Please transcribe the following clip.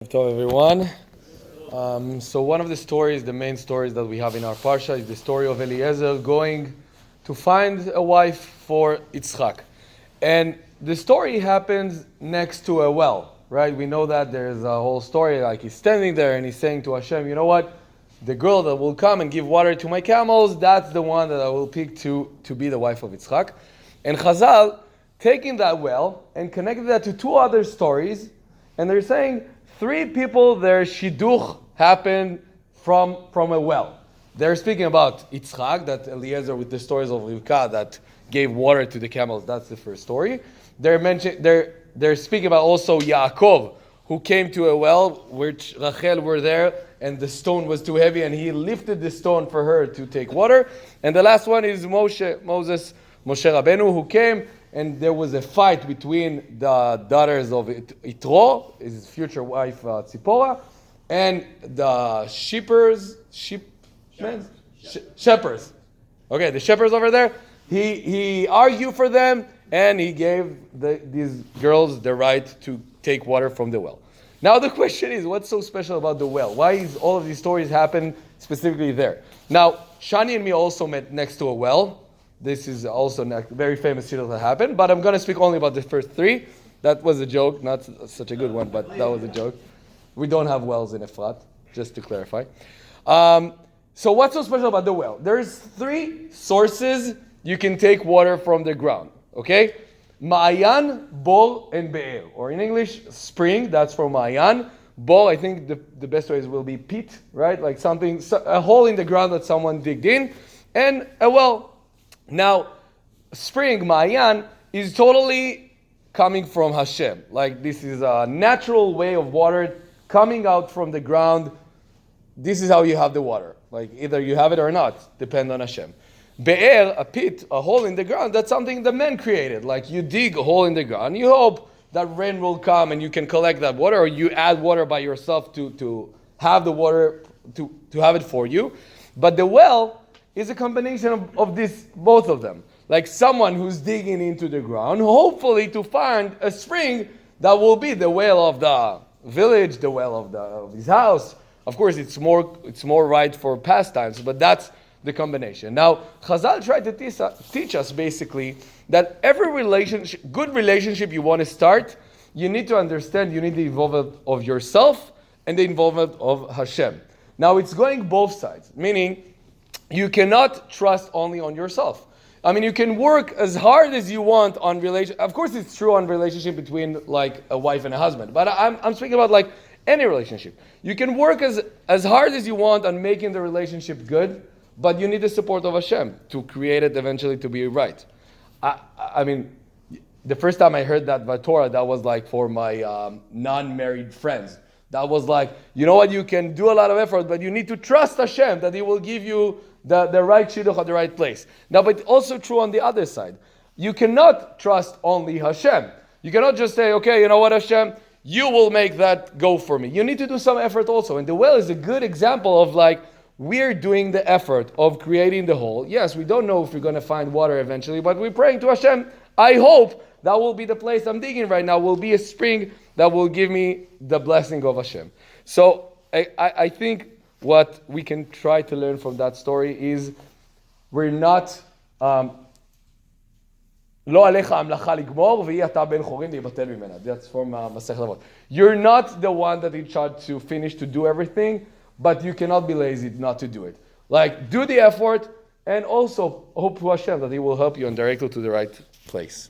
Hello everyone. So one of the stories, the main stories that we have in our Parshat is the story of Eliezer going to find a wife for Yitzchak. And the story happens next to a well, right? We know that there's a whole story, like he's standing there and he's saying to Hashem, you know what? The girl that will come and give water to my camels, that's the one that I will pick to be the wife of Yitzchak. And Chazal, taking that well and connected that to two other stories, and they're saying, three people, their shidduch happened from a well. They're speaking about Yitzchak, that Eliezer with the stories of Rivka that gave water to the camels. That's the first story. They're speaking about also Yaakov, who came to a well, which Rachel were there, and the stone was too heavy, and he lifted the stone for her to take water. And the last one is Moshe Rabbeinu, who came, and there was a fight between the daughters of Yitro, his future wife Tzipora, and the shepherds. Okay, the shepherds over there. He argued for them, and he gave these girls the right to take water from the well. Now the question is, what's so special about the well? Why is all of these stories happen specifically there? Now, Shani and me also met next to a well. This is also a very famous shidduch that happened, but I'm going to speak only about the first three. That was a joke, not such a good one, but that was a joke. We don't have wells in Efrat, just to clarify. So what's so special about the well? There's three sources you can take water from the ground, okay? Ma'ayan, Bor, and Be'er. Or in English, spring, that's from Ma'ayan. Bor, I think the best ways will be pit, right? Like a hole in the ground that someone digged in. And a well. Now, spring, Ma'ayan, is totally coming from Hashem. Like this is a natural way of water coming out from the ground. This is how you have the water. Like either you have it or not, depend on Hashem. Be'er, a pit, a hole in the ground, that's something the man created. Like you dig a hole in the ground, you hope that rain will come and you can collect that water, or you add water by yourself to have the water, to have it for you. But the well is a combination of both of them. Like someone who's digging into the ground, hopefully to find a spring that will be the well of the village, the well of his house. Of course, it's more right for pastimes, but that's the combination. Now, Chazal tried to teach us basically that every good relationship you want to start, you need to understand you need the involvement of yourself and the involvement of Hashem. Now, it's going both sides, meaning you cannot trust only on yourself. I mean, you can work as hard as you want on relationship. Of course, it's true on relationship between like a wife and a husband. But I'm speaking about like any relationship. You can work as hard as you want on making the relationship good, but you need the support of Hashem to create it eventually to be right. I mean, the first time I heard that by Torah, that was like for my non-married friends. That was like, you know what, you can do a lot of effort, but you need to trust Hashem that He will give you the right shidduch at the right place. Now, but also true on the other side. You cannot trust only Hashem. You cannot just say, okay, you know what, Hashem, you will make that go for me. You need to do some effort also. And the well is a good example of like, we're doing the effort of creating the hole. Yes, we don't know if we're going to find water eventually, but we're praying to Hashem. I hope that will be the place I'm digging right now, will be a spring that will give me the blessing of Hashem. So I think what we can try to learn from that story is we're not that's from Masechet Avot. You're not the one that in charge to finish to do everything, but you cannot be lazy not to do it. Like do the effort and also hope to Hashem that He will help you and direct you to the right place.